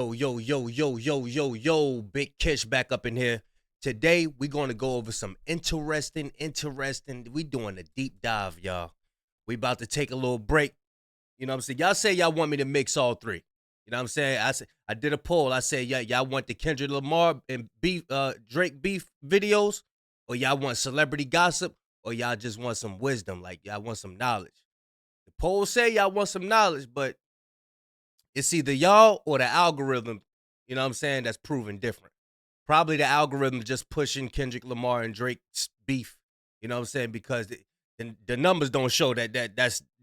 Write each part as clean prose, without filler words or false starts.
Yo, Big Kish back up in here. Today, we're going to go over some interesting, we doing a deep dive, y'all. We about to take a little break. You know what I'm saying? Y'all say y'all want me to mix all three. You know what I'm saying? I did a poll. I said, y'all want the Kendrick Lamar and Drake beef videos, or y'all want celebrity gossip, or y'all just want some wisdom, like y'all want some knowledge. The poll say y'all want some knowledge, but it's either y'all or the algorithm, you know what I'm saying, that's proven different. Probably the algorithm just pushing Kendrick Lamar and Drake's beef, you know what I'm saying, because the numbers don't show that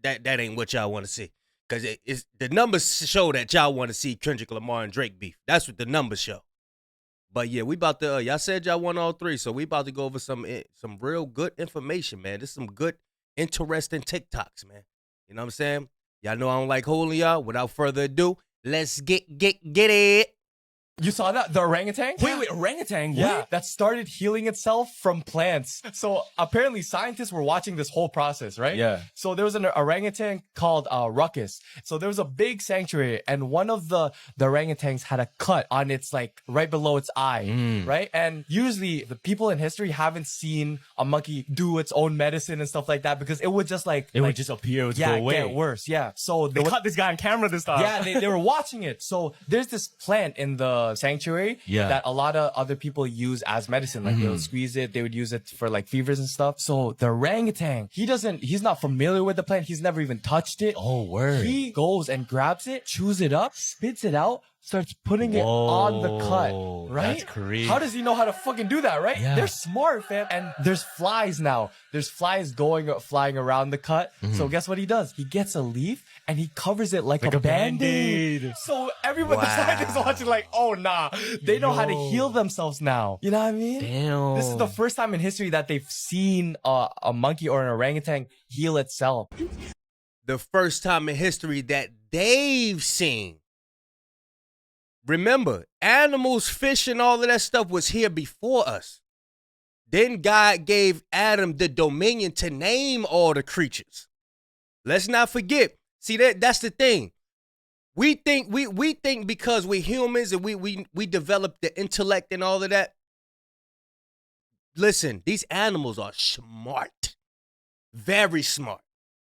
ain't what y'all want to see. Because the numbers show that y'all want to see Kendrick Lamar and Drake beef. That's what the numbers show. But yeah, we about to, y'all said y'all want all three, so we about to go over some real good information, man. This is some good, interesting TikToks, man. You know what I'm saying? Y'all know I don't like holding y'all. Without further ado, let's get it. You saw that? The orangutan? Wait, orangutan? What? Yeah, that started healing itself from plants. So apparently scientists were watching this whole process, right? Yeah. So there was an orangutan called Ruckus. So there was a big sanctuary, and one of the orangutans had a cut on its, like, right below its eye, right? And usually the people in history haven't seen a monkey do its own medicine and stuff like that, because it would just would just appear, it would go away. Get worse, yeah. So they caught this guy on camera this time. Yeah, they were watching it. So there's this plant in the sanctuary that a lot of other people use as medicine. Like they'll squeeze it, they would use it for like fevers and stuff. So the orangutan, he's not familiar with the plant. He's never even touched it. Oh, word. He goes and grabs it, chews it up, spits it out, starts putting it on the cut, right? That's crazy. How does he know how to fucking do that, right? Yeah. They're smart, fam. And there's flies now. There's flies flying around the cut. So guess what he does? He gets a leaf and he covers it like a Band-Aid. So everyone, the scientists watching like, oh, nah. They know how to heal themselves now. You know what I mean? Damn. This is the first time in history that they've seen a monkey or an orangutan heal itself. The first time in history that they've seen. Remember, animals, fish, and all of that stuff was here before us. Then God gave Adam the dominion to name all the creatures. Let's not forget. See, that's the thing. We think because we're humans and we develop the intellect and all of that. Listen, these animals are smart. Very smart.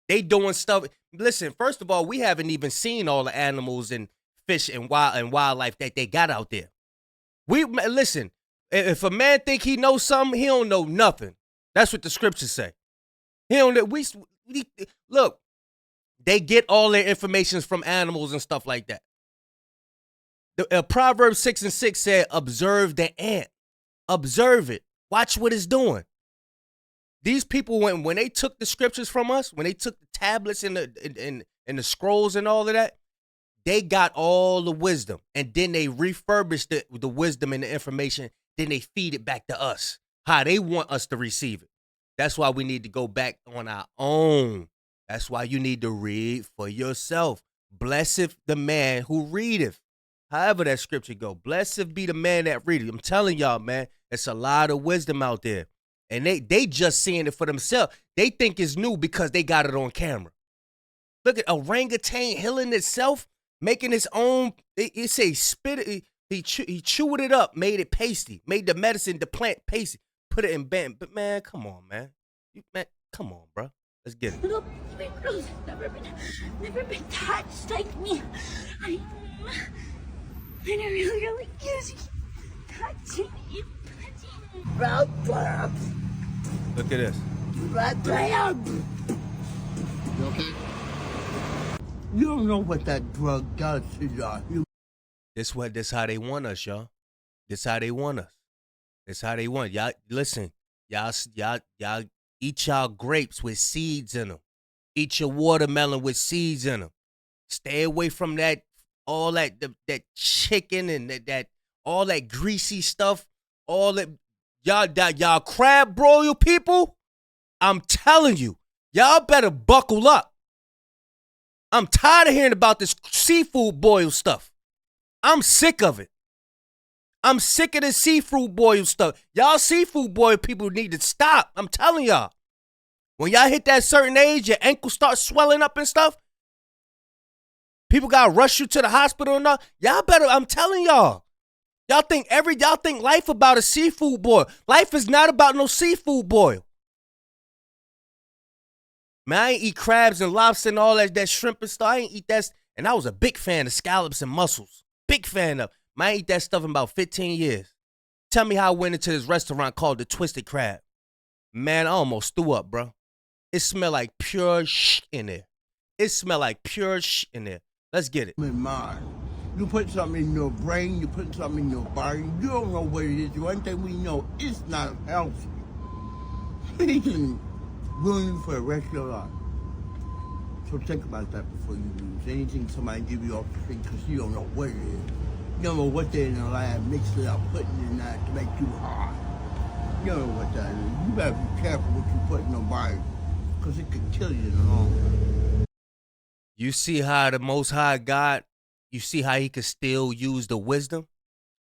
They doing stuff. Listen, first of all, we haven't even seen all the animals and fish and wildlife that they got out there. Listen, if a man think he knows something, he don't know nothing. That's what the scriptures say. He don't know. Look, they get all their information from animals and stuff like that. Proverbs 6:6 said, observe the ant. Observe it. Watch what it's doing. These people, when they took the scriptures from us, when they took the tablets and the scrolls and all of that, they got all the wisdom, and then they refurbished the wisdom and the information. Then they feed it back to us, how they want us to receive it. That's why we need to go back on our own. That's why you need to read for yourself. Blessed the man who readeth. However that scripture go. Blessed be the man that readeth. I'm telling y'all, man, it's a lot of wisdom out there. And they just seeing it for themselves. They think it's new because they got it on camera. Look at orangutan healing itself. Making his own, it say spit it, he chewed it up, made it pasty, made the medicine, the plant pasty, put it in band. But man, come on, man. Come on, bro. Let's get it. Little baby girl's never been touched like me. I really use touching you. Look at this. You okay? You don't know what that drug does to you. This how they want us, y'all. This how they want us. This how they want y'all. Listen, y'all eat y'all grapes with seeds in them. Eat your watermelon with seeds in them. Stay away from that chicken and that all that greasy stuff. All that y'all crab broil people. I'm telling you, y'all better buckle up. I'm tired of hearing about this seafood boil stuff. I'm sick of it. I'm sick of this seafood boil stuff. Y'all seafood boil people need to stop. I'm telling y'all. When y'all hit that certain age, your ankles start swelling up and stuff. People gotta rush you to the hospital and all. Y'all better, I'm telling y'all. Y'all think life about a seafood boil. Life is not about no seafood boil. Man, I ain't eat crabs and lobster and all that shrimp and stuff. I ain't eat that. And I was a big fan of scallops and mussels. Big fan of. Man, I ain't eat that stuff in about 15 years. Tell me how I went into this restaurant called the Twisted Crab. Man, I almost threw up, bro. It smelled like pure in there. It smelled like pure in there. Let's get it. In mind. You put something in your brain, you put something in your body, you don't know what it is. One thing we know, it's not healthy. It can ruin you for the rest of your life. So think about that before you use anything somebody give you off the street, because you don't know what it is. You don't know what they in the lab mixed it up, putting it in that to make you high. You don't know what that is. You better be careful what you put in your body, because it could kill you in the long run. You see how the Most High God, you see how he could still use the wisdom?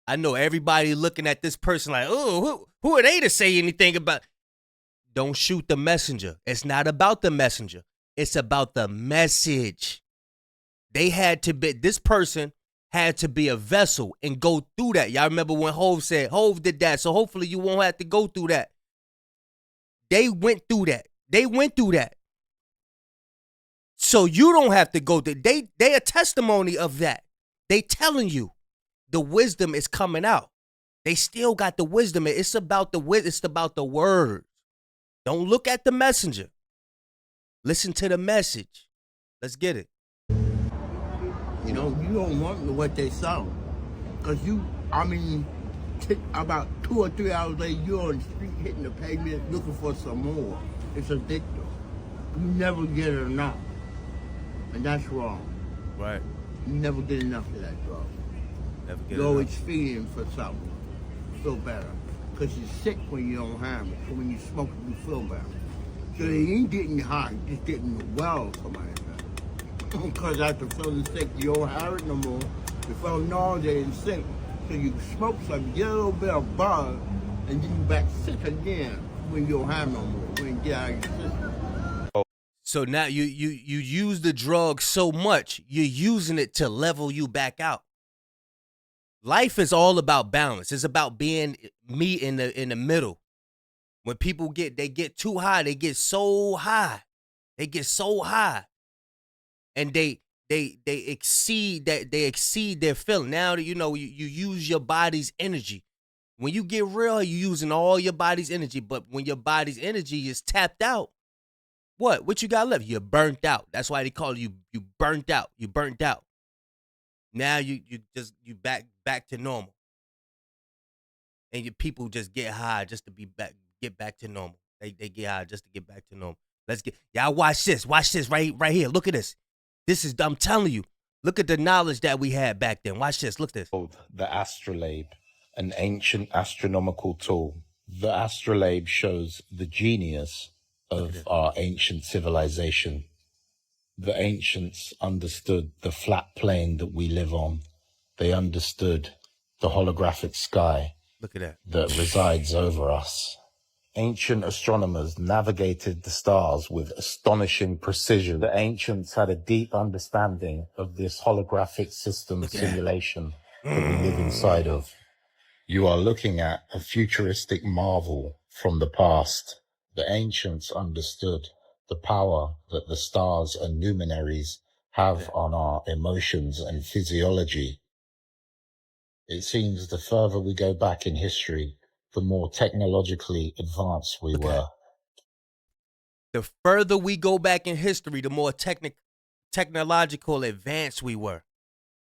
I know everybody looking at this person like, oh, who are they to say anything about? Don't shoot the messenger. It's not about the messenger. It's about the message. This person had to be a vessel and go through that. Y'all remember when Hov said, Hov did that, so hopefully you won't have to go through that. They went through that. So you don't have to go through. They a testimony of that. They telling you the wisdom is coming out. They still got the wisdom. It's about the word. Don't look at the messenger. Listen to the message. Let's get it. You know, you don't want what they sell. Because about 2 or 3 hours later, you're on the street hitting the pavement looking for some more. It's addictive. You never get enough. And that's wrong. Right. You never get enough of that drug. You're always feeding for something. Feel better. Because you're sick when you don't have it. So when you smoke it, you feel better. So you ain't getting high, you're just getting well, somebody said. Because after feeling sick, you don't have it no more. You feel nauseated and sick. So you smoke some, get a little bit of buzz, and then you back sick again when you don't have no more, when you get out of your system. So now you use the drug so much, you're using it to level you back out. Life is all about balance. It's about being me in the middle. When people get too high, they get so high. And they exceed their feeling. Now that you use your body's energy. When you get real, you're using all your body's energy. But when your body's energy is tapped out, what you got left? You're burnt out. That's why they call you burnt out. You burnt out. Now you back to normal. And your people just get high just to get back to normal. They get high just to get back to normal. Y'all watch this right here. Look at this. I'm telling you, look at the knowledge that we had back then. Watch this, look at this. The astrolabe, an ancient astronomical tool. The astrolabe shows the genius of our ancient civilization. The ancients understood the flat plane that we live on. They understood the holographic sky. Look at that resides over us. Ancient astronomers navigated the stars with astonishing precision. The ancients had a deep understanding of this holographic system simulation that we live inside of. You are looking at a futuristic marvel from the past. The ancients understood the power that the stars and luminaries have on our emotions and physiology. It seems the further we go back in history, the more technologically advanced we were. The further we go back in history, the more technological advanced we were.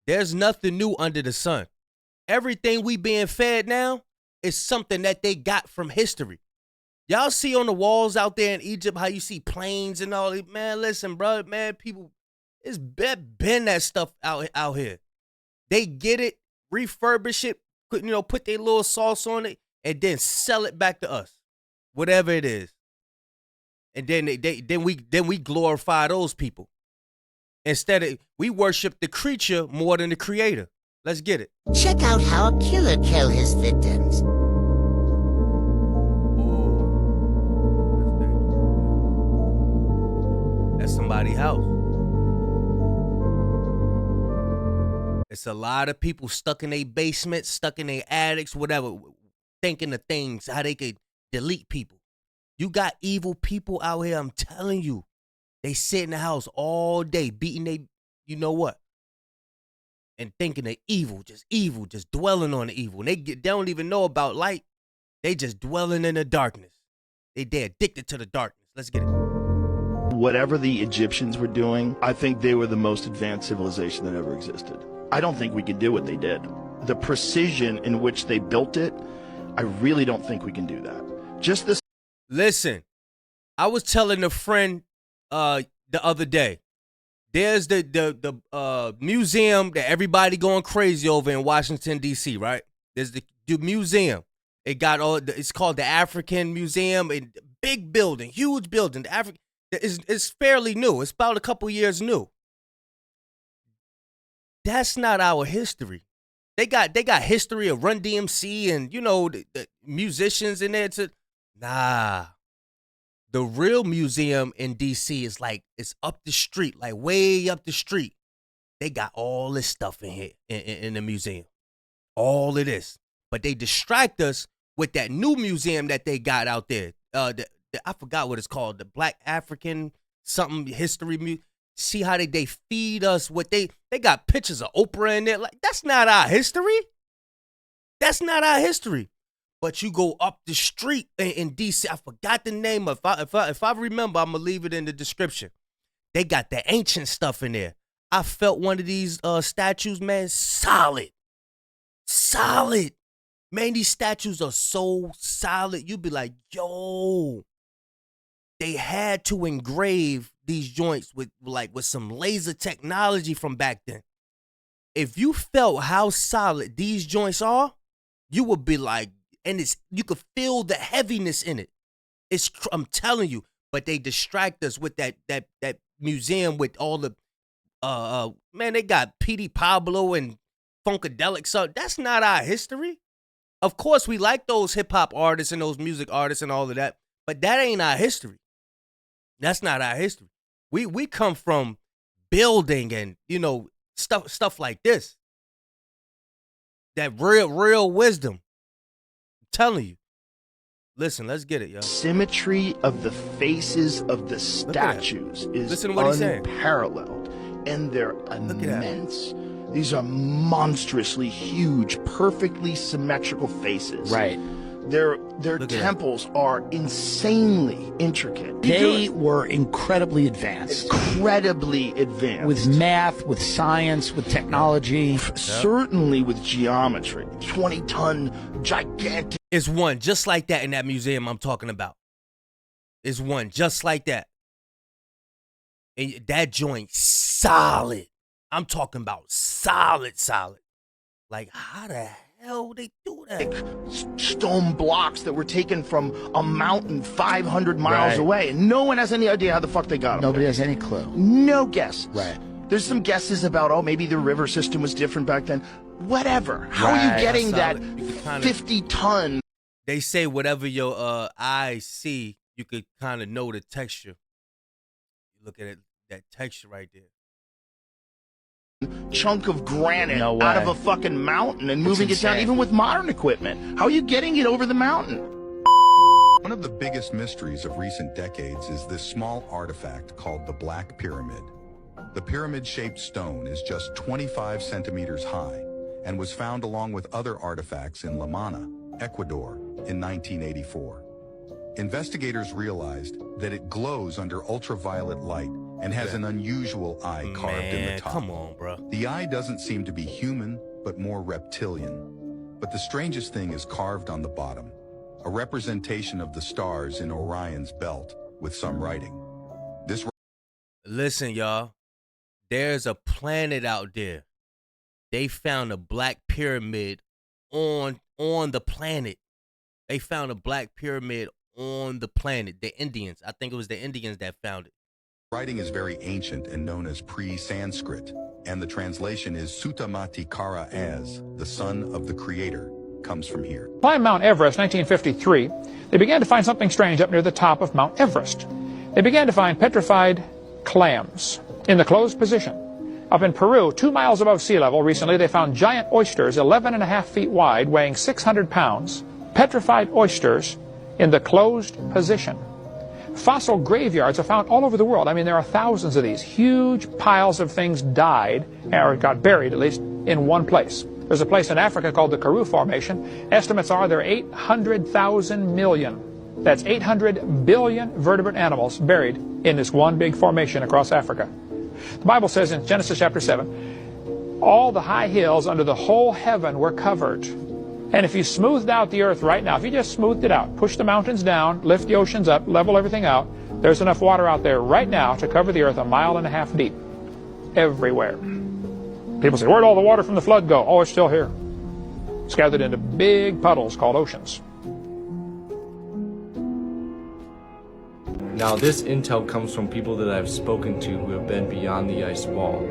There's nothing new under the sun. Everything we being fed now is something that they got from history. Y'all see on the walls out there in Egypt how you see planes and all that? Man, listen, bro, man, people, it's been that stuff out here. They get it, refurbish it, put their little sauce on it, and then sell it back to us, whatever it is. And then we glorify those people. Instead of, we worship the creature more than the creator. Let's get it. Check out how a killer kills his victims. That's somebody's house. It's a lot of people stuck in their basements, stuck in their attics, whatever, thinking of things, how they could delete people. You got evil people out here, I'm telling you. They sit in the house all day, beating they, you know what? And thinking of evil, just dwelling on the evil. And they don't even know about light. They just dwelling in the darkness. They're addicted to the darkness. Let's get it. Whatever the Egyptians were doing, I think they were the most advanced civilization that ever existed. I don't think we could do what they did. The precision in which they built it, I really don't think we can do that. Just this. Listen, I was telling a friend the other day, there's the museum that everybody going crazy over in Washington, D.C., right? There's the museum. It got it's called the African Museum, and big building, huge building. The African it's fairly new. It's about a couple years new. That's not our history. They got history of Run DMC and, you know, the musicians in there. Nah. The real museum in D.C. is like, it's up the street, like way up the street. They got all this stuff in here in the museum. All of this. But they distract us with that new museum that they got out there. I forgot what it's called. The Black African something history. See how they feed us what they got pictures of Oprah in there. Like, that's not our history. That's not our history. But you go up the street in D.C. I forgot the name. If I remember, I'm gonna leave it in the description. They got the ancient stuff in there. I felt one of these statues, man, solid. Man, these statues are so solid. You'd be like, yo, they had to engrave these joints with some laser technology from back then. If you felt how solid these joints are, you would be like, and you could feel the heaviness in it. I'm telling you, but they distract us with that museum with all the man, they got P.D. Pablo and Funkadelic. So that's not our history. Of course, we like those hip hop artists and those music artists and all of that, but that ain't our history. That's not our history. We come from building and, you know, stuff like this. That real wisdom. I'm telling you. Listen, let's get it, yo. Symmetry of the faces of the statues is unparalleled, and they're immense. These are monstrously huge, perfectly symmetrical faces. Right. Their temples are insanely intricate. They were incredibly advanced. Incredibly advanced. With math, with science, with technology. Certainly with geometry. 20-ton, gigantic. It's one just like that in that museum I'm talking about. It's one just like that. And that joint, solid. I'm talking about solid. Like, how the hell they do that? Stone blocks that were taken from a mountain 500 miles away, and no one has any idea how the fuck they got them. Nobody has any clue. No guesses. Right. There's some guesses about, oh, maybe the river system was different back then. Whatever. How are you getting that 50-ton? They say whatever your eyes see, you could kind of know the texture. You look at it, that texture right there. Chunk of granite out of a fucking mountain and moving it down, even with modern equipment. How are you getting it over the mountain? One of the biggest mysteries of recent decades is this small artifact called the Black Pyramid. The pyramid-shaped stone is just 25 centimeters high and was found along with other artifacts in La Manna, Ecuador, in 1984. Investigators realized that it glows under ultraviolet light and has an unusual eye carved in the top. Come on, bro. The eye doesn't seem to be human, but more reptilian. But the strangest thing is carved on the bottom, a representation of the stars in Orion's belt with some writing. Listen, y'all. There's a planet out there. They found a black pyramid on the planet. They found a black pyramid on the planet. The Indians. I think it was the Indians that found it. Writing is very ancient and known as pre-Sanskrit, and the translation is Sutamati Kara as, the son of the creator, comes from here. Climb Mount Everest, 1953, they began to find something strange up near the top of Mount Everest. They began to find petrified clams in the closed position. Up in Peru, 2 miles above sea level, recently they found giant oysters 11.5 feet wide, weighing 600 pounds, petrified oysters in the closed position. Fossil graveyards are found all over the world. I mean, there are thousands of these. Huge piles of things died, or got buried at least, in one place. There's a place in Africa called the Karoo Formation. Estimates are there are 800,000 million. That's 800 billion vertebrate animals buried in this one big formation across Africa. The Bible says in Genesis chapter 7, all the high hills under the whole heaven were covered. And if you smoothed out the earth right now, if you just smoothed it out, push the mountains down, lift the oceans up, level everything out, there's enough water out there right now to cover the earth 1.5 miles deep. Everywhere. People say, where'd all the water from the flood go? Oh, it's still here. It's gathered into big puddles called oceans. Now, this intel comes from people that I've spoken to who have been beyond the ice wall.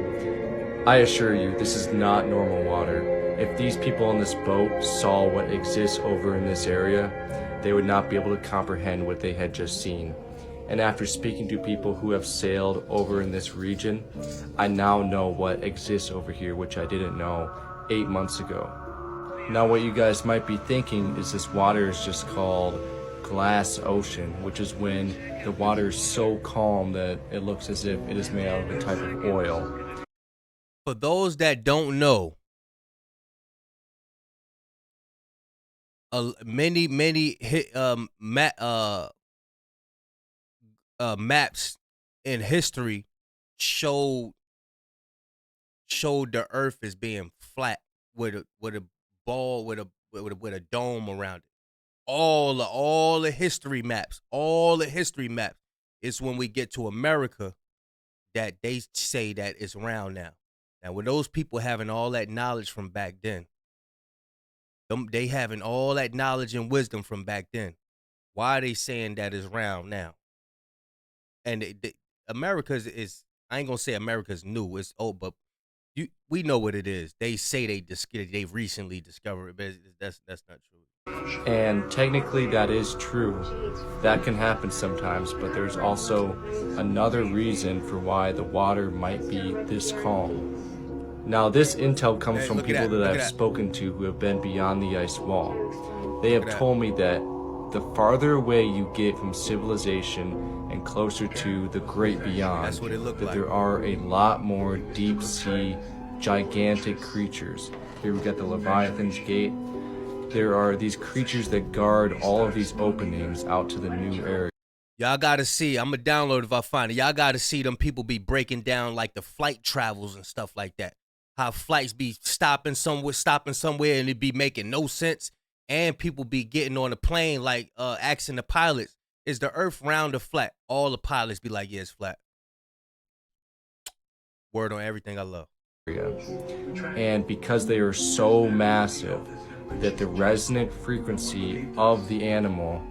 I assure you, this is not normal water. If these people on this boat saw what exists over in this area, they would not be able to comprehend what they had just seen. And after speaking to people who have sailed over in this region, I now know what exists over here, which I didn't know 8 months ago. Now, what you guys might be thinking is this water is just called glass ocean, which is when the water is so calm that it looks as if it is made out of a type of oil. For those that don't know, many maps in history showed the earth as being flat with a ball with a dome around it. All the history maps, it's when we get to America that they say that it's round now. Now, with those people having all that knowledge from back then, they having all that knowledge and wisdom from back then, why are they saying that it's round now? And America is, I ain't gonna say America's new, it's old, but we know what it is. They say they've recently discovered it, but that's not true. And technically that is true. That can happen sometimes, but there's also another reason for why the water might be this calm. Now, this intel comes from people that I've spoken to who have been beyond the ice wall. They have told me that the farther away you get from civilization and closer to the great beyond, that there are a lot more deep sea, gigantic creatures. Here we got the Leviathan's Gate. There are these creatures that guard all of these openings out to the new area. Y'all gotta see, I'm gonna download if I find it. Y'all gotta see them people be breaking down like the flight travels and stuff like that. How flights be stopping somewhere and it be making no sense. And people be getting on the plane like asking the pilots, is the earth round or flat? All the pilots be like, yeah, it's flat. Word on everything I love. And because they are so massive that the resonant frequency of the animal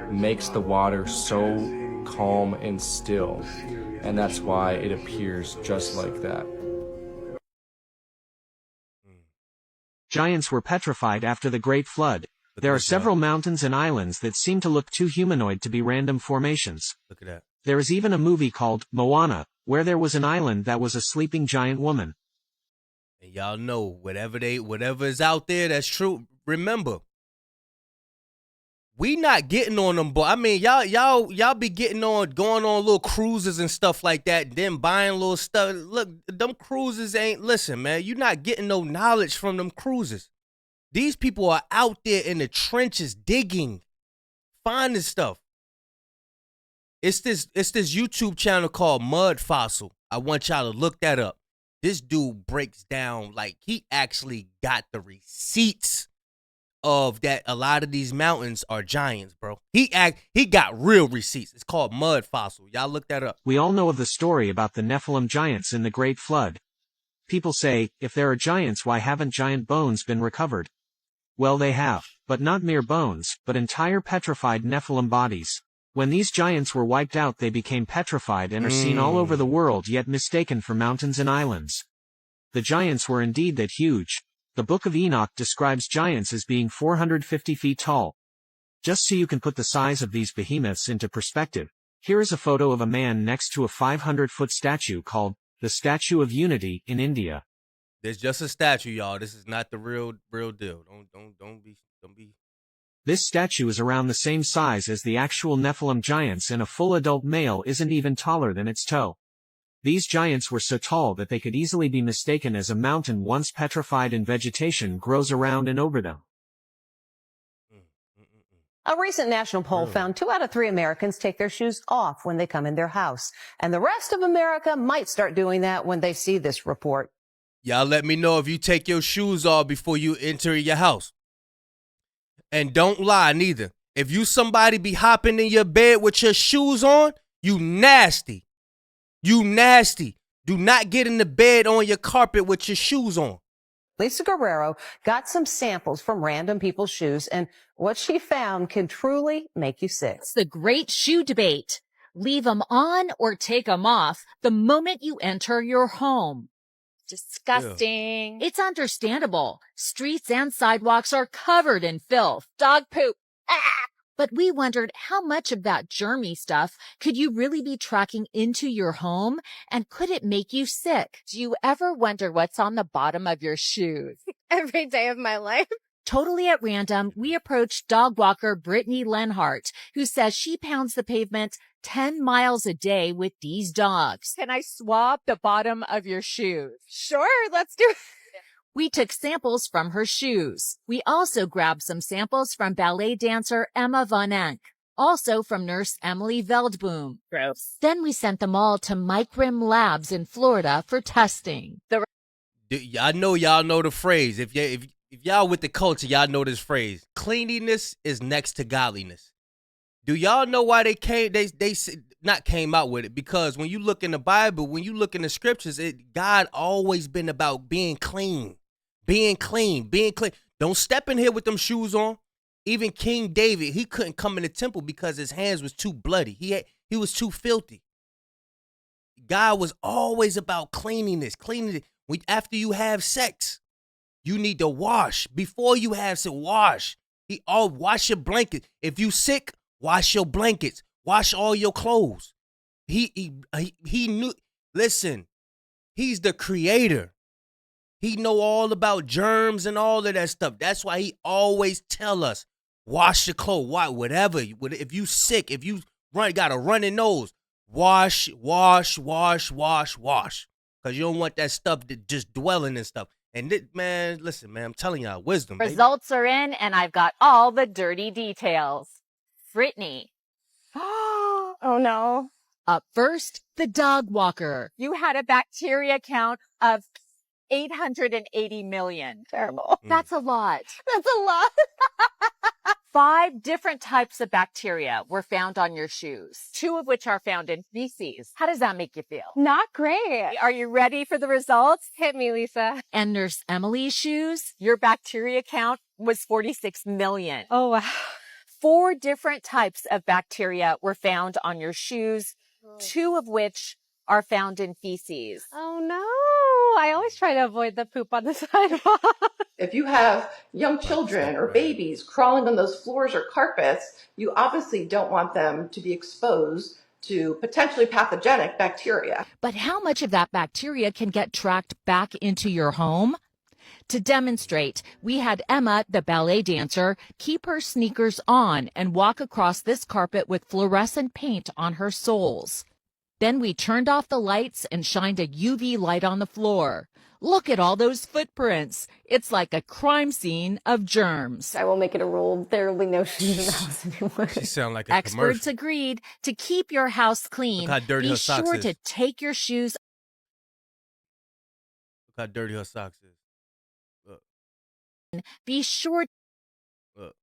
makes the water so calm and still. And that's why it appears just like that. Giants were petrified after the Great Flood. There are several mountains and islands that seem to look too humanoid to be random formations. Look at that. There is even a movie called Moana, where there was an island that was a sleeping giant woman. And y'all know, whatever is out there that's true, remember, we not getting on them, but I mean, y'all be getting on, going on little cruises and stuff like that, then buying little stuff. Look, them cruises ain't, listen, man, you not getting no knowledge from them cruises. These people are out there in the trenches digging, finding stuff. It's this YouTube channel called Mud Fossil. I want y'all to look that up. This dude breaks down, like, he actually got the receipts of that. A lot of these mountains are giants, bro. He got real receipts. It's called Mud Fossil. Y'all look that up. We all know of the story about the Nephilim giants in the Great Flood. People say, if there are giants, why haven't giant bones been recovered? Well, they have, but not mere bones, but entire petrified Nephilim bodies. When these giants were wiped out, they became petrified and are seen all over the world, yet mistaken for mountains and islands. The giants were indeed that huge. The Book of Enoch describes giants as being 450 feet tall. Just so you can put the size of these behemoths into perspective, here is a photo of a man next to a 500-foot statue called the Statue of Unity in India. There's just a statue, y'all. This is not the real deal. Don't be. This statue is around the same size as the actual Nephilim giants, and a full adult male isn't even taller than its toe. These giants were so tall that they could easily be mistaken as a mountain once petrified and vegetation grows around and over them. A recent national poll found 2 out of 3 Americans take their shoes off when they come in their house. And the rest of America might start doing that when they see this report. Y'all let me know if you take your shoes off before you enter your house. And don't lie neither. If you somebody be hopping in your bed with your shoes on, you nasty. You nasty. Do not get in the bed on your carpet with your shoes on. Lisa Guerrero got some samples from random people's shoes, and what she found can truly make you sick. It's the great shoe debate. Leave them on or take them off the moment you enter your home. Disgusting. It's understandable. Streets and sidewalks are covered in filth. Dog poop. Ah! But we wondered how much of that germy stuff could you really be tracking into your home, and could it make you sick? Do you ever wonder what's on the bottom of your shoes? Every day of my life. Totally at random, we approached dog walker Brittany Lenhart, who says she pounds the pavement 10 miles a day with these dogs. Can I swab the bottom of your shoes? Sure, let's do it. We took samples from her shoes. We also grabbed some samples from ballet dancer Emma Von Enck, also from nurse Emily Veldboom. Gross. Then we sent them all to Micrim Labs in Florida for testing. I know y'all know the phrase. If y'all with the culture, y'all know this phrase. Cleanliness is next to godliness. Do y'all know why they came out with it? Because when you look in the Bible, when you look in the scriptures, God always been about being clean. Being clean. Don't step in here with them shoes on. Even King David, he couldn't come in the temple because his hands was too bloody. He was too filthy. God was always about cleanliness. After you have sex, you need to wash. Before you have sex, wash. Wash your blanket. If you sick, wash your blankets. Wash all your clothes. He knew. Listen, he's the creator. He know all about germs and all of that stuff. That's why he always tell us, wash your clothes, whatever. If you sick, if you got a running nose, wash. Because you don't want that stuff to just dwelling and stuff. And man, listen, man, I'm telling y'all, wisdom. Results are in, and I've got all the dirty details. Brittany. Oh no. Up first, the dog walker. You had a bacteria count of 880 million. Terrible. That's a lot. That's a lot. 5 different types of bacteria were found on your shoes, 2 of which are found in feces. How does that make you feel? Not great. Are you ready for the results? Hit me, Lisa. And Nurse Emily's shoes, your bacteria count was 46 million. Oh, wow. 4 different types of bacteria were found on your shoes, 2 of which are found in feces. Oh no. I always try to avoid the poop on the sidewalk. If you have young children or babies crawling on those floors or carpets, you obviously don't want them to be exposed to potentially pathogenic bacteria. But how much of that bacteria can get tracked back into your home? To demonstrate, we had Emma, the ballet dancer, keep her sneakers on and walk across this carpet with fluorescent paint on her soles. Then we turned off the lights and shined a UV light on the floor. Look at all those footprints. It's like a crime scene of germs. I will make it a rule. There will be no shoes in the house anymore. She sound like a Experts commercial. agreed to keep your house clean. Look how dirty Be her socks sure is. to take your shoes. Look how dirty her socks is. Look. Be sure Look.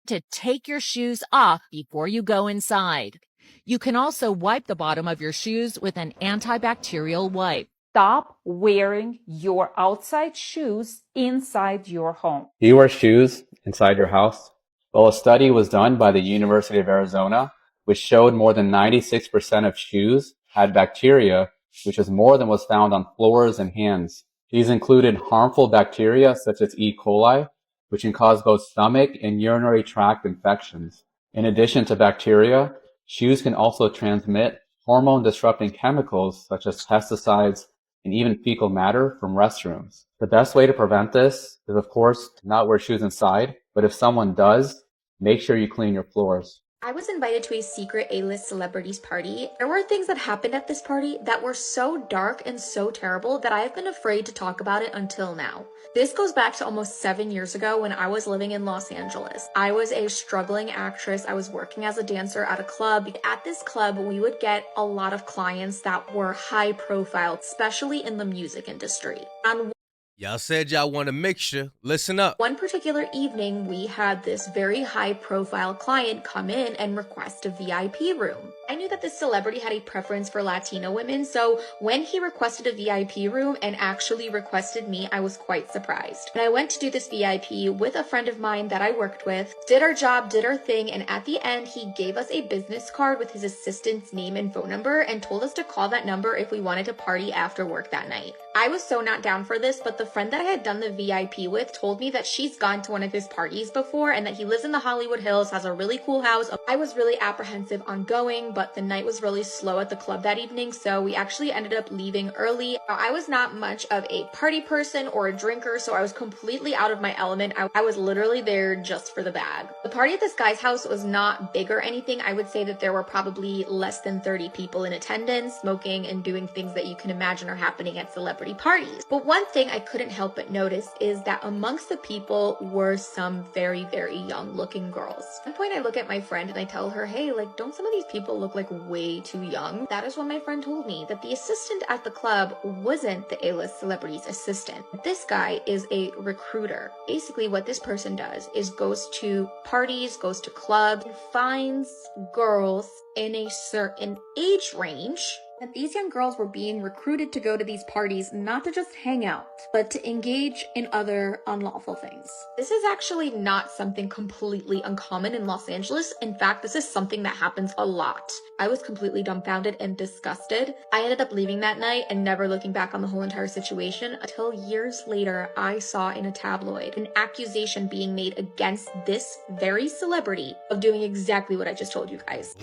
to take your shoes off before you go inside. You can also wipe the bottom of your shoes with an antibacterial wipe. Stop wearing your outside shoes inside your home. Do you wear shoes inside your house? Well, a study was done by the University of Arizona, which showed more than 96% of shoes had bacteria, which is more than was found on floors and hands. These included harmful bacteria such as E. coli, which can cause both stomach and urinary tract infections. In addition to bacteria, shoes can also transmit hormone-disrupting chemicals such as pesticides and even fecal matter from restrooms. The best way to prevent this is, of course, to not wear shoes inside, but if someone does, make sure you clean your floors. I was invited to a secret A-list celebrities party. There were things that happened at this party that were so dark and so terrible that I have been afraid to talk about it until now. This goes back to almost 7 years ago when I was living in Los Angeles. I was a struggling actress. I was working as a dancer at a club. At this club, we would get a lot of clients that were high profile, especially in the music industry. And y'all said y'all want a mixture. Listen up. one particular evening, we had this very high-profile client come in and request a VIP room. I knew that this celebrity had a preference for Latino women, so when he requested a VIP room and actually requested me, I was quite surprised. And I went to do this VIP with a friend of mine that I worked with, did our job, did our thing, and at the end, he gave us a business card with his assistant's name and phone number and told us to call that number if we wanted to party after work that night. I was so not down for this, but the friend that I had done the VIP with told me that she's gone to one of his parties before and that he lives in the Hollywood Hills, has a really cool house. I was really apprehensive on going, but the night was really slow at the club that evening, so we actually ended up leaving early. I was not much of a party person or a drinker, so I was completely out of my element. I was literally there just for the bag. The party at this guy's house was not big or anything. I would say that there were probably less than 30 people in attendance, smoking and doing things that you can imagine are happening at celebrity parties. But one thing I couldn't help but notice is that amongst the people were some very, very young looking girls. At one point I look at my friend and I tell her, hey, like, don't some of these people look like way too young? That is when my friend told me that the assistant at the club wasn't the A-list celebrity's assistant. This guy is a recruiter. Basically what this person does is goes to parties, goes to clubs, and finds girls in a certain age range. And these young girls were being recruited to go to these parties, not to just hang out, but to engage in other unlawful things. This is actually not something completely uncommon in Los Angeles. In fact, this is something that happens a lot. I was completely dumbfounded and disgusted. I ended up leaving that night and never looking back on the whole entire situation until years later, I saw in a tabloid an accusation being made against this very celebrity of doing exactly what I just told you guys.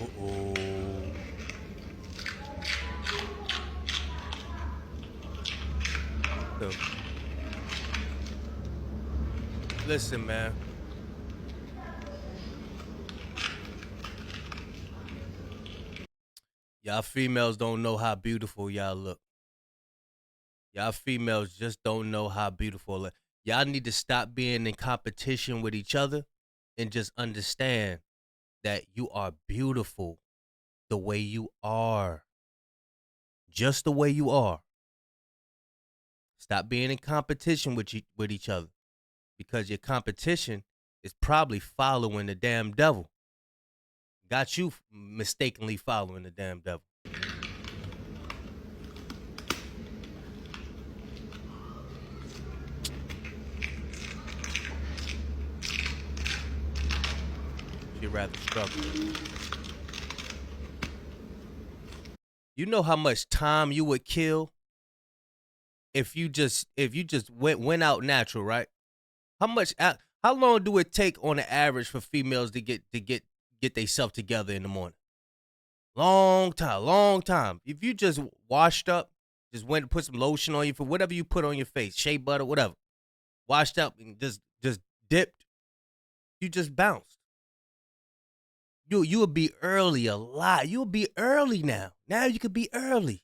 Listen, man. Y'all females don't know how beautiful y'all look. Y'all females just don't know how beautiful. Y'all need to stop being in competition with each other and just understand that you are beautiful the way you are. Just the way you are. Stop being in competition with each other, because your competition is probably following the damn devil. Got you mistakenly following the damn devil. You'd rather struggle. You know how much time you would kill if you just went out natural, right? How long do it take on the average for females to get themselves together in the morning? Long time. If you just washed up, just went to put some lotion on you for whatever you put on your face, shea butter, whatever, washed up and just dipped, you just bounced. You would be early a lot. You would be early now. Now you could be early.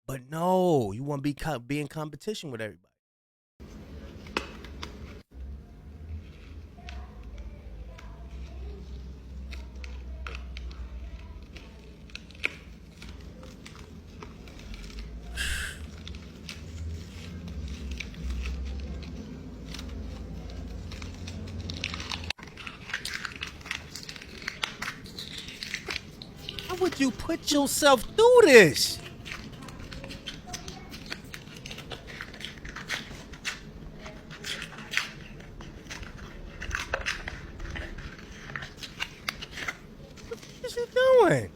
But no, you want to be in competition with everybody. How would you put yourself through this? What you doing?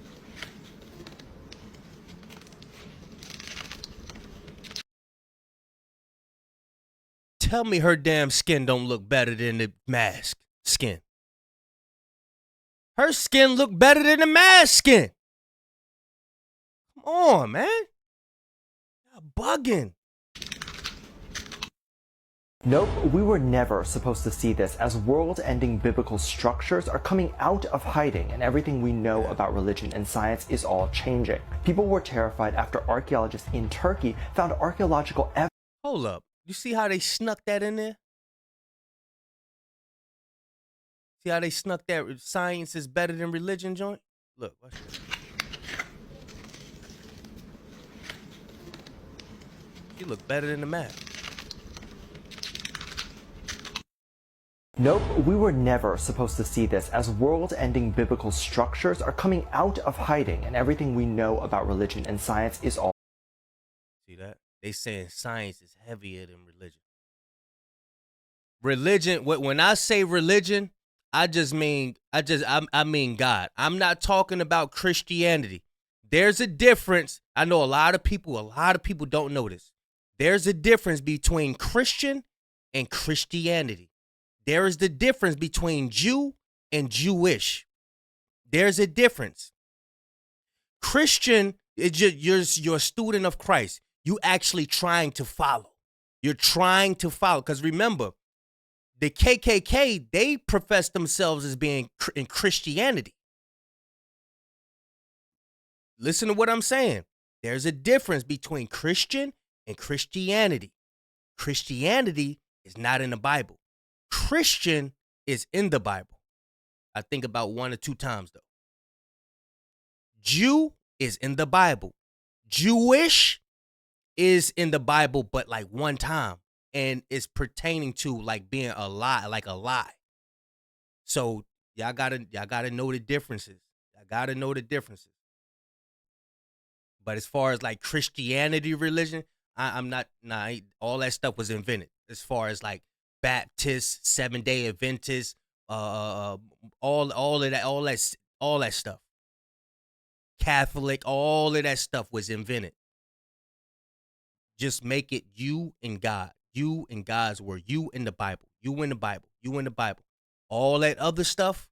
Tell me her damn skin don't look better than the mask skin. Her skin look better than the mask skin. on, man. Y'all bugging. Nope, we were never supposed to see this, as world-ending biblical structures are coming out of hiding and everything we know about religion and science is all changing. People were terrified after archaeologists in Turkey found archaeological evidence. Hold up. You see how they snuck that in there? See how they snuck that science is better than religion joint? Look, watch this. You look better than the map. Nope, we were never supposed to see this, as world-ending biblical structures are coming out of hiding and everything we know about religion and science is all. See that? They saying science is heavier than religion. Religion, when I say religion, I mean God. I'm not talking about Christianity. There's a difference. I know a lot of people don't know this. There's a difference between Christian and Christianity. There is the difference between Jew and Jewish. There's a difference. Christian is just you're a student of Christ. You actually trying to follow. You're trying to follow. Because remember, the KKK, they profess themselves as being in Christianity. Listen to what I'm saying. There's a difference between Christian and Christianity. Christianity is not in the Bible. Christian is in the Bible. I think about 1 or 2 times, though. Jew is in the Bible. Jewish is in the Bible, but like 1 time. And it's pertaining to like being a lie, like a lie. So y'all gotta know the differences. Y'all gotta know the differences. But as far as like Christianity religion, I'm not, all that stuff was invented. As far as like Baptist, 7-day Adventist, all that stuff. Catholic, all of that stuff was invented. Just make it you and God. You and God's word. You in the Bible. You in the Bible. You in the Bible. All that other stuff,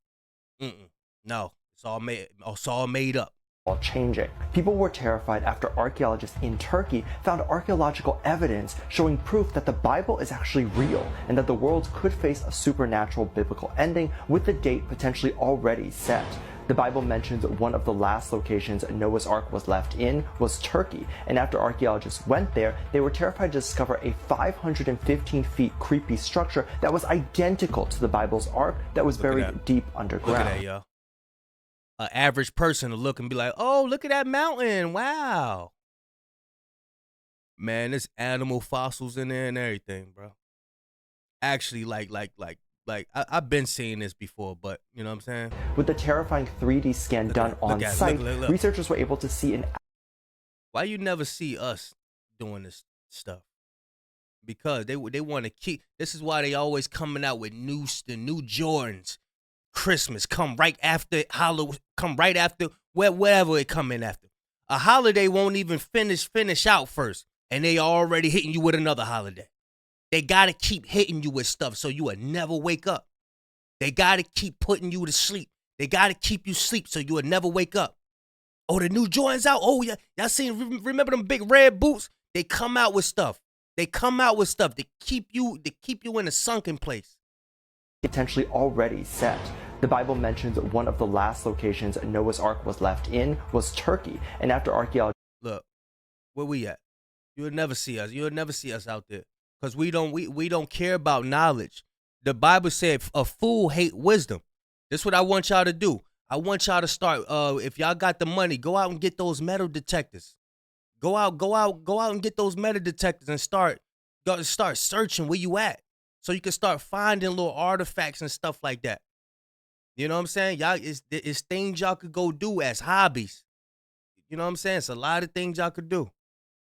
no. It's all made up. All changing. People were terrified after archaeologists in Turkey found archaeological evidence showing proof that the Bible is actually real and that the world could face a supernatural biblical ending, with the date potentially already set. The Bible mentions one of the last locations Noah's Ark was left in was Turkey, and after archaeologists went there, they were terrified to discover a 515 feet creepy structure that was identical to the Bible's Ark that was buried deep underground. Look at that, y'all. An average person will look and be like, oh, look at that mountain. Wow. Man, there's animal fossils in there and everything, bro. Actually, I've been seeing this before, but you know what I'm saying? With the terrifying 3D scan done on site, researchers were able to see an... Why you never see us doing this stuff? Because they want to keep... This is why they always coming out with the new Jordans. Christmas come right after Halloween, come right after whatever it come in after. A holiday won't even finish out first, and they already hitting you with another holiday. They gotta keep hitting you with stuff so you will never wake up. They gotta keep putting you to sleep. They gotta keep you sleep so you will never wake up. Oh, the new Jordans out. Oh yeah, y'all seen? Remember them big red boots? They come out with stuff. They come out with stuff to keep you in a sunken place. Potentially already set. The Bible mentions one of the last locations Noah's Ark was left in was Turkey, and after archaeology... Look, where we at? You'll never see us. You'll never see us out there, because we don't care about knowledge. The Bible said a fool hate wisdom. This is what I want y'all to do. I want y'all to start. If y'all got the money, go out and get those metal detectors. Go out and get those metal detectors and start searching where you at, so you can start finding little artifacts and stuff like that. You know what I'm saying? Y'all, it's things y'all could go do as hobbies. You know what I'm saying? It's a lot of things y'all could do.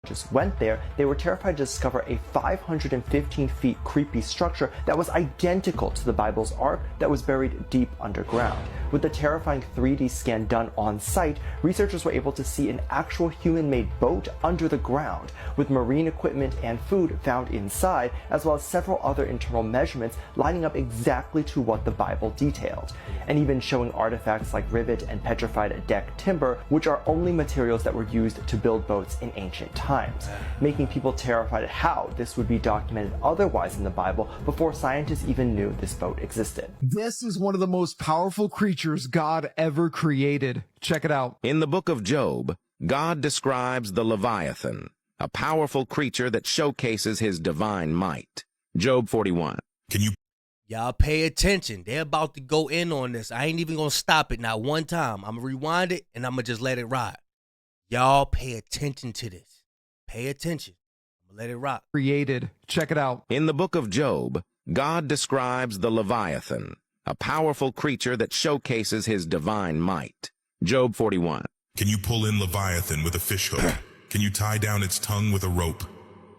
Just went there, they were terrified to discover a 515 feet creepy structure that was identical to the Bible's Ark that was buried deep underground. With the terrifying 3D scan done on site, researchers were able to see an actual human-made boat under the ground, with marine equipment and food found inside, as well as several other internal measurements lining up exactly to what the Bible detailed, and even showing artifacts like rivet and petrified deck timber, which are only materials that were used to build boats in ancient times, making people terrified at how this would be documented otherwise in the Bible before scientists even knew this boat existed. This is one of the most powerful creatures God ever created. Check it out. In the book of Job, God describes the Leviathan, a powerful creature that showcases his divine might. Job 41. Y'all pay attention. They're about to go in on this. I ain't even going to stop it not one time. I'm going to rewind it and I'm going to just let it ride. Y'all pay attention to this. Pay attention. I'm going to let it rock. Created. Check it out. In the book of Job, God describes the Leviathan, a powerful creature that showcases his divine might. Job 41. Can you pull in Leviathan with a fishhook? Can you tie down its tongue with a rope?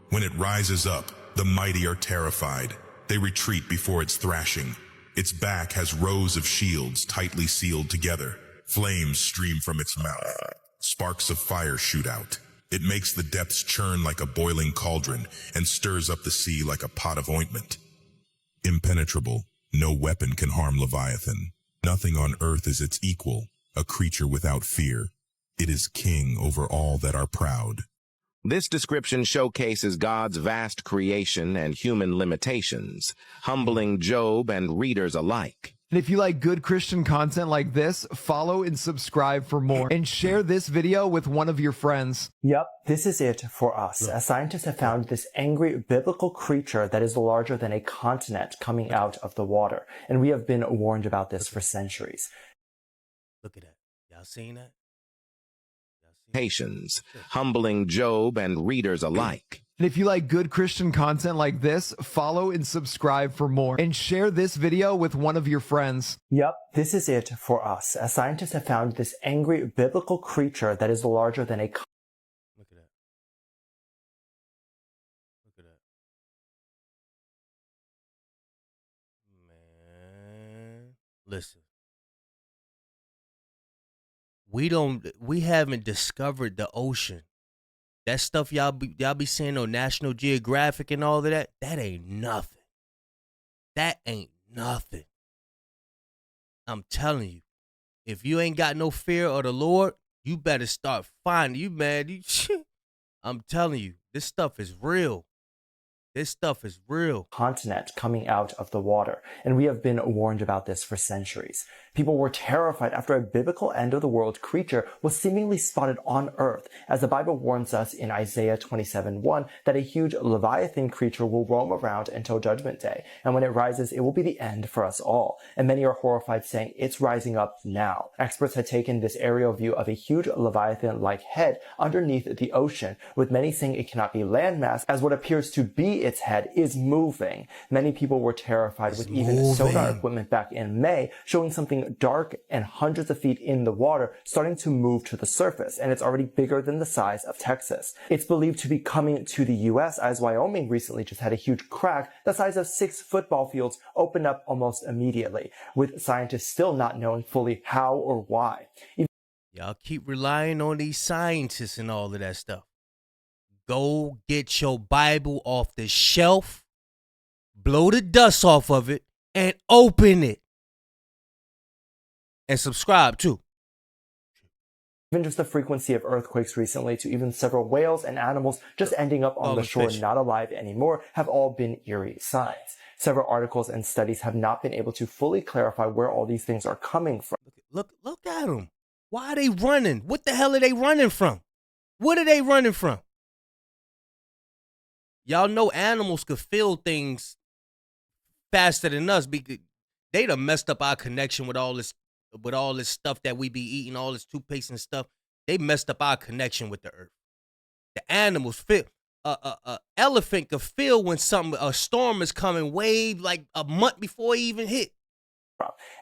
When it rises up, the mighty are terrified. They retreat before its thrashing. Its back has rows of shields tightly sealed together. Flames stream from its mouth. Sparks of fire shoot out. It makes the depths churn like a boiling cauldron and stirs up the sea like a pot of ointment. Impenetrable, no weapon can harm Leviathan. Nothing on earth is its equal, a creature without fear. It is king over all that are proud. This description showcases God's vast creation and human limitations, humbling Job and readers alike. And if you like good Christian content like this, follow and subscribe for more. And share this video with one of your friends. Yep, this is it for us, as scientists have found this angry biblical creature that is larger than a continent coming out of the water. And we have been warned about this for centuries. Look at that. Y'all seen that? Patience, humbling Job and readers alike. And if you like good Christian content like this, follow and subscribe for more. And share this video with one of your friends. Yep, this is it for us, as scientists have found this angry biblical creature that is larger than a... Look at that. Look at that. Man. Listen. We haven't discovered the ocean. That stuff y'all be seeing on National Geographic and all of that, that ain't nothing. That ain't nothing. I'm telling you, if you ain't got no fear of the Lord, you better start finding you, man. I'm telling you, this stuff is real. This stuff is real. Continent coming out of the water, and we have been warned about this for centuries. People were terrified after a biblical end-of-the-world creature was seemingly spotted on Earth, as the Bible warns us in Isaiah 27:1 that a huge Leviathan creature will roam around until Judgment Day, and when it rises, it will be the end for us all. And many are horrified, saying it's rising up now. Experts had taken this aerial view of a huge Leviathan-like head underneath the ocean, with many saying it cannot be landmass, as what appears to be its head is moving. Many people were terrified, with even sonar equipment back in May showing something dark and hundreds of feet in the water starting to move to the surface, and it's already bigger than the size of Texas. It's believed to be coming to the US, as Wyoming recently just had a huge crack the size of 6 football fields open up almost immediately, with scientists still not knowing fully how or why. Y'all keep relying on these scientists and all of that stuff. Go get your Bible off the shelf, blow the dust off of it, and open it. And subscribe too. Even just the frequency of earthquakes recently, to even several whales and animals just ending up on the shore not alive anymore, have all been eerie signs. Several articles and studies have not been able to fully clarify where all these things are coming from. Look at them. Why are they running? What the hell are they running from? What are they running from? Y'all know animals could feel things faster than us. Because they done messed up our connection with all this stuff that we be eating, all this toothpaste and stuff. They messed up our connection with the earth. The animals feel. Elephant could feel when a storm is coming way like a month before it even hit.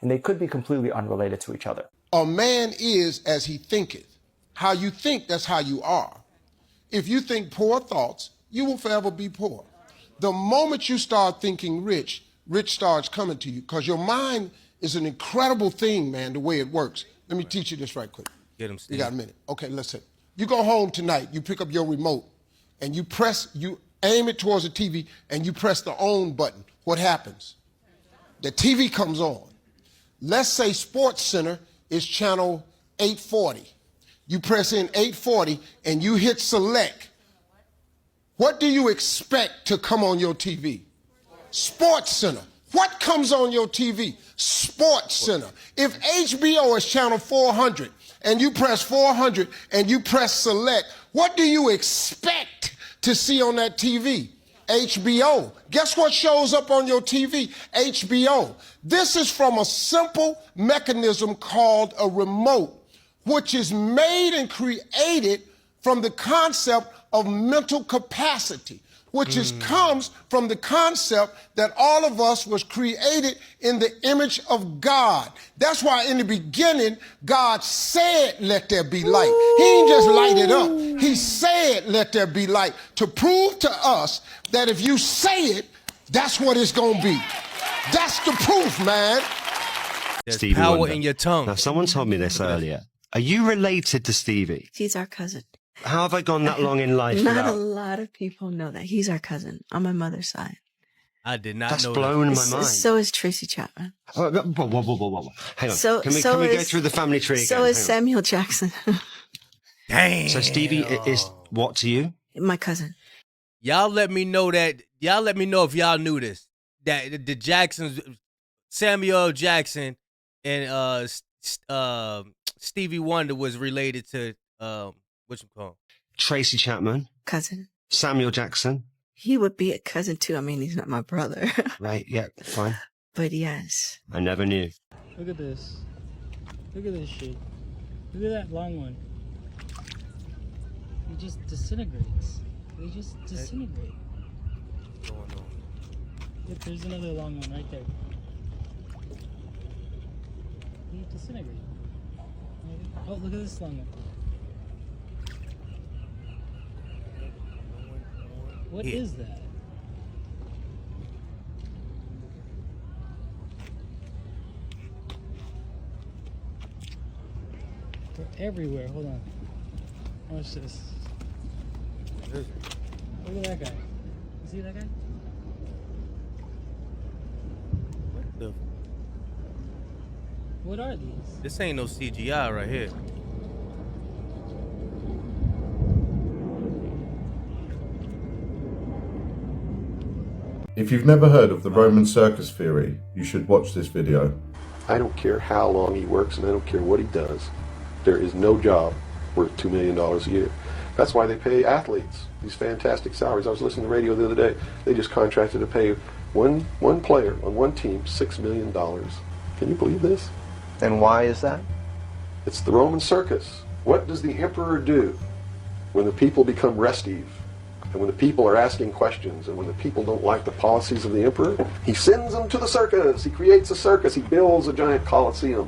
And they could be completely unrelated to each other. A man is as he thinketh. How you think, that's how you are. If you think poor thoughts, you will forever be poor. The moment you start thinking rich, rich starts coming to you, because your mind is an incredible thing, man, the way it works. Let me teach you this right quick. Get him, Steve. You got a minute? Okay, listen. You go home tonight, you pick up your remote, and you aim it towards the TV, and you press the on button. What happens? The TV comes on. Let's say Sports Center is channel 840. You press in 840, and you hit select. What do you expect to come on your TV? Sports Center. What comes on your TV? Sports Center. If HBO is channel 400 and you press 400 and you press select, what do you expect to see on that TV? HBO. Guess what shows up on your TV? HBO. This is from a simple mechanism called a remote, which is made and created from the concept of mental capacity, which comes from the concept that all of us was created in the image of God. That's why in the beginning, God said, let there be light. He ain't just light it up. He said, let there be light, to prove to us that if you say it, that's what it's going to be. That's the proof, man. There's Stevie power Wonder. in your tongue. Now, someone told me this earlier. Are you related to Stevie? He's our cousin. How have I gone that long in life Not without... a lot of people know that. He's our cousin on my mother's side. I did not That's know blown that. my mind. So is Tracy Chapman. Whoa. Hang on. So- can we so go is- through the family tree again? So is Hang on. Samuel Jackson. Damn. So Stevie is what to you? My cousin. Y'all let me know that. Y'all let me know if y'all knew this. That the Jacksons, Samuel Jackson, and Stevie Wonder was related to what's it called? Tracy Chapman. Cousin. Samuel Jackson. He would be a cousin too. I mean, he's not my brother. Right, yeah, fine. But yes. I never knew. Look at this. Look at this shit. Look at that long one. He just disintegrates. They just disintegrate. Look, there's another long one right there. He disintegrate. Oh, look at this long one. What is that? They're everywhere. Hold on. Watch this. Look at that guy. You see that guy? What the? What are these? This ain't no CGI right here. If you've never heard of the Roman Circus theory, you should watch this video. I don't care how long he works and I don't care what he does. There is no job worth $2 million a year. That's why they pay athletes these fantastic salaries. I was listening to the radio the other day. They just contracted to pay one player on one team $6 million. Can you believe this? And why is that? It's the Roman Circus. What does the emperor do when the people become restive? And when the people are asking questions, and when the people don't like the policies of the emperor, he sends them to the circus. He creates a circus. He builds a giant coliseum.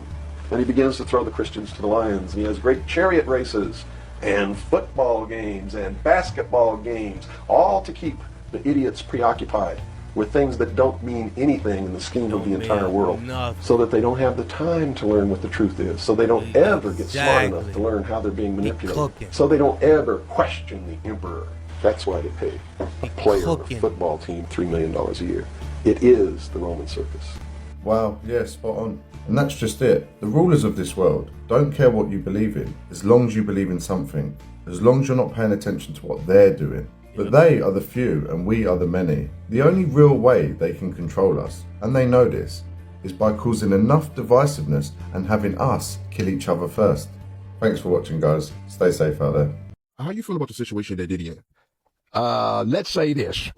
And he begins to throw the Christians to the lions. And he has great chariot races and football games and basketball games, all to keep the idiots preoccupied with things that don't mean anything in the scheme of the entire world, so that they don't have the time to learn what the truth is, so they don't ever get smart enough to learn how they're being manipulated, so they don't ever question the emperor. That's why they pay a player on a football team $3 million a year. It is the Roman Circus. Wow, yeah, spot on. And that's just it. The rulers of this world don't care what you believe in, as long as you believe in something, as long as you're not paying attention to what they're doing. But they are the few and we are the many. The only real way they can control us, and they know this, is by causing enough divisiveness and having us kill each other first. Thanks for watching, guys. Stay safe out there. How you feel about the situation that Diddy in? Let's say this.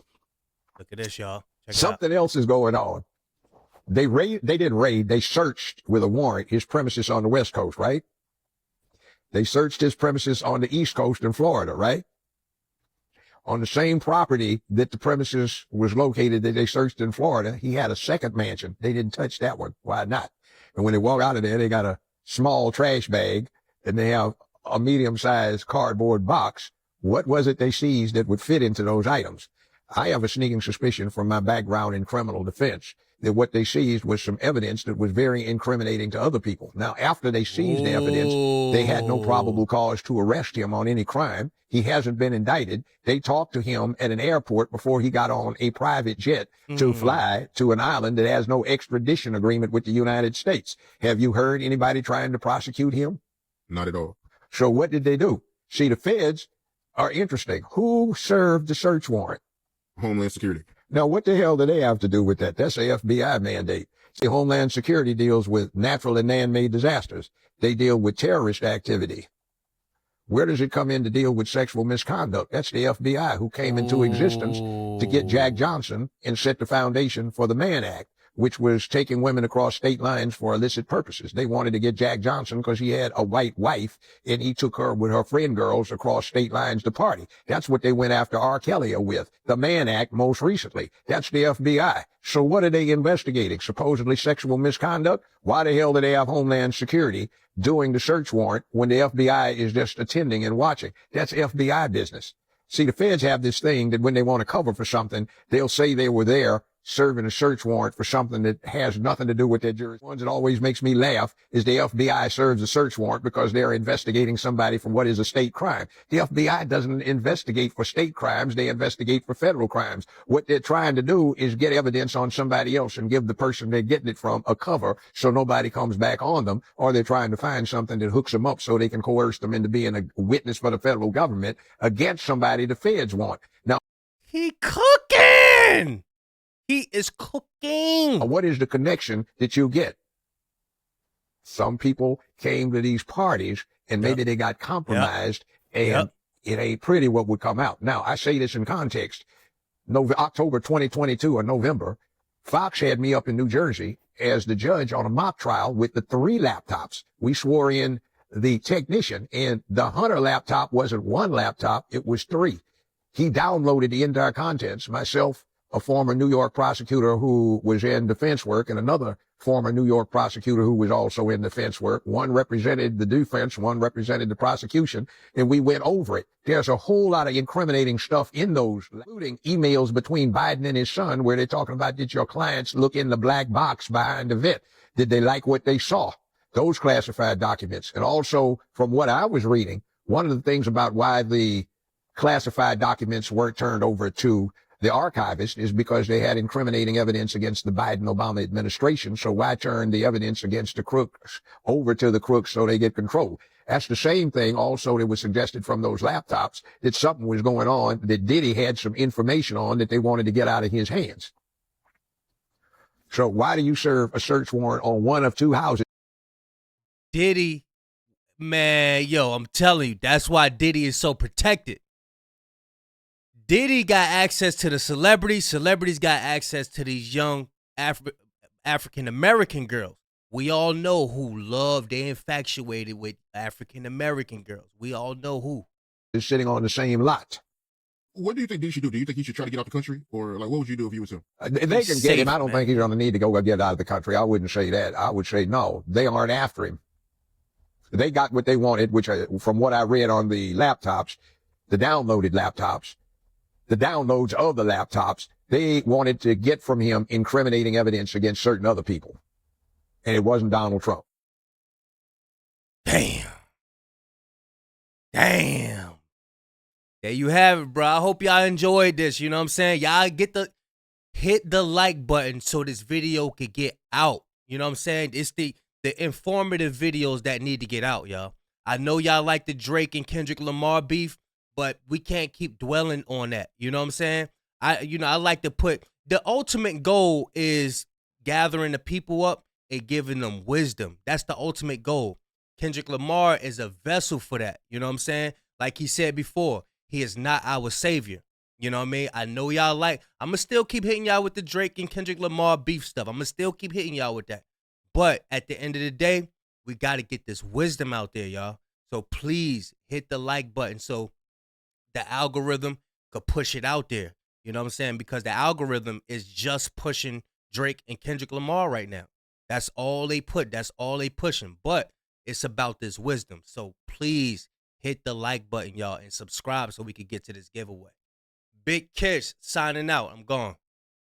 Look at this, y'all. Something else is going on. They didn't raid. They searched with a warrant his premises on the West Coast, right? They searched his premises on the East Coast in Florida, right? On the same property that the premises was located that they searched in Florida, he had a second mansion. They didn't touch that one. Why not? And when they walk out of there, they got a small trash bag and they have a medium-sized cardboard box What was it they seized that would fit into those items? I have a sneaking suspicion from my background in criminal defense that what they seized was some evidence that was very incriminating to other people. Now, after they seized the evidence, they had no probable cause to arrest him on any crime. He hasn't been indicted. They talked to him at an airport before he got on a private jet to fly to an island that has no extradition agreement with the United States. Have you heard anybody trying to prosecute him? Not at all. So what did they do? See, the feds are interesting. Who served the search warrant? Homeland Security. Now, what the hell do they have to do with that? That's a FBI mandate. See, Homeland Security deals with natural and man-made disasters. They deal with terrorist activity. Where does it come in to deal with sexual misconduct? That's the FBI, who came into existence to get Jack Johnson and set the foundation for the Mann Act, which was taking women across state lines for illicit purposes. They wanted to get Jack Johnson because he had a white wife, and he took her with her friend girls across state lines to party. That's what they went after R. Kelly with. The Mann Act most recently. That's the FBI. So what are they investigating? Supposedly sexual misconduct? Why the hell do they have Homeland Security doing the search warrant when the FBI is just attending and watching? That's FBI business. See, the feds have this thing that when they want to cover for something, they'll say they were there serving a search warrant for something that has nothing to do with their jurisdiction. One that always makes me laugh is the FBI serves a search warrant because they're investigating somebody for what is a state crime. The FBI doesn't investigate for state crimes. They investigate for federal crimes. What they're trying to do is get evidence on somebody else and give the person they're getting it from a cover so nobody comes back on them, or they're trying to find something that hooks them up so they can coerce them into being a witness for the federal government against somebody the feds want. Now, he cooking! He is cooking. What is the connection that you get? Some people came to these parties and maybe they got compromised and it ain't pretty what would come out. Now, I say this in context. October 2022 or November, Fox had me up in New Jersey as the judge on a mock trial with the 3 laptops. We swore in the technician, and the Hunter laptop wasn't 1 laptop, it was 3. He downloaded the entire contents. Myself, a former New York prosecutor who was in defense work, and another former New York prosecutor who was also in defense work. One represented the defense, one represented the prosecution, and we went over it. There's a whole lot of incriminating stuff in those, including emails between Biden and his son where they're talking about, did your clients look in the black box behind the vent? Did they like what they saw? Those classified documents. And also, from what I was reading, one of the things about why the classified documents weren't turned over to the archivist is because they had incriminating evidence against the Biden-Obama administration. So why turn the evidence against the crooks over to the crooks so they get control? That's the same thing also that was suggested from those laptops, that something was going on that Diddy had some information on that they wanted to get out of his hands. So why do you serve a search warrant on one of 2 houses? Diddy, man, yo, I'm telling you, that's why Diddy is so protected. Diddy got access to the celebrities. Celebrities got access to these young African-American girls. We all know who love, they infatuated with African-American girls. We all know who. Is sitting on the same lot. What do you think Diddy should do? Do you think he should try to get out the country? Or like, what would you do if you was him? They can get him. I don't think he's going to need to go get out of the country. I wouldn't say that. I would say no. They aren't after him. They got what they wanted, which from what I read on the laptops, the downloaded laptops, the downloads of the laptops, they wanted to get from him incriminating evidence against certain other people. And it wasn't Donald Trump. Damn. There you have it, bro. I hope y'all enjoyed this. You know what I'm saying? Y'all hit the like button so this video could get out. You know what I'm saying? It's the informative videos that need to get out, y'all. I know y'all like the Drake and Kendrick Lamar beef, but we can't keep dwelling on that. You know what I'm saying? I like to put, the ultimate goal is gathering the people up and giving them wisdom. That's the ultimate goal. Kendrick Lamar is a vessel for that. You know what I'm saying? Like he said before, he is not our savior. You know what I mean? I know y'all I'm going to still keep hitting y'all with the Drake and Kendrick Lamar beef stuff. I'm going to still keep hitting y'all with that. But at the end of the day, we got to get this wisdom out there, y'all. So please hit the like button so the algorithm could push it out there. You know what I'm saying? Because the algorithm is just pushing Drake and Kendrick Lamar right now. That's all they put. That's all they pushing. But it's about this wisdom. So please hit the like button, y'all, and subscribe so we can get to this giveaway. Big Kish signing out. I'm gone.